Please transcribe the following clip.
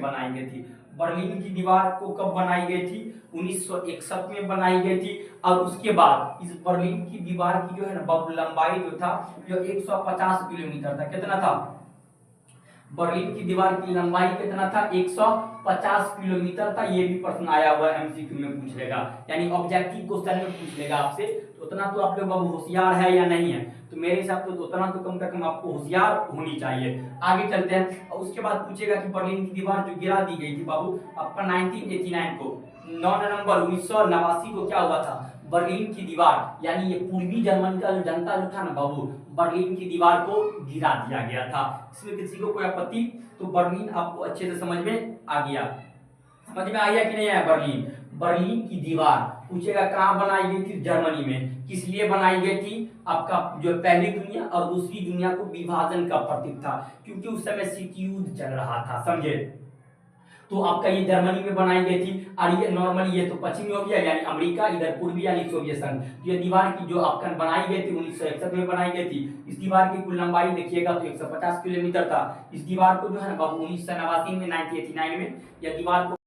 बनाई गई थी। बर्लिन की दीवार को कब बनाई गई थी? 1961 में बनाई गई थी। और उसके बाद इस बर्लिन की दीवार की जो है ना लंबाई जो था जो 150 किलोमीटर था। कितना था? बर्लिन की दीवार की लंबाई कितना था? 150 किलोमीटर था। ये भी प्रश्न आया हुआ है, एमसीक्यू में पूछ लेगा, यानी ऑब्जेक्टिव क्वेश्चन में पूछ लेगा आपसे। तो उतना तो आप लोग बाबू होशियार है या नहीं है? तो मेरे हिसाब से तो उतना तो कम से कम आपको होशियार होनी चाहिए। आगे चलते हैं और उसके बाद पूछेगा कि बर्लिन की दीवार जो गिरा दी गई थी बाबू आपका 1989 को, 9 नवंबर 1989 को क्या हुआ था? बर्लिन की दीवार यानी ये पूर्वी जर्मनी का जो जनता जो था ना बाबू, बर्लिन की दीवार को गिरा दिया गया था। इसमें किसी को कोई आपत्ति? तो बर्लिन आपको अच्छे से समझ में आ गया। समझ में आया कि नहीं आया? बर्लिन, बर्लिन की दीवार पूछेगा कहाँ बनाई गई थी? जर्मनी में। किस लिए बनाई गई थी? आपका जो पहली दुनिया और दूसरी दुनिया को विभाजन का प्रतीक था, क्योंकि उस समय शीत युद्ध चल रहा था, समझे? तो आपका ये जर्मनी में बनाई गई थी। और ये नॉर्मली ये तो पश्चिमी हो गया यानी अमेरिका, इधर पूर्वी यानी सोवियत संघ। ये दीवार की जो आपका बनाई गई थी 1961 में बनाई गई थी। इस दीवार की कुल लंबाई देखिएगा तो 150 किलोमीटर था। इस दीवार को जो है ना बाबू 1989 में 1989 में यह दीवार को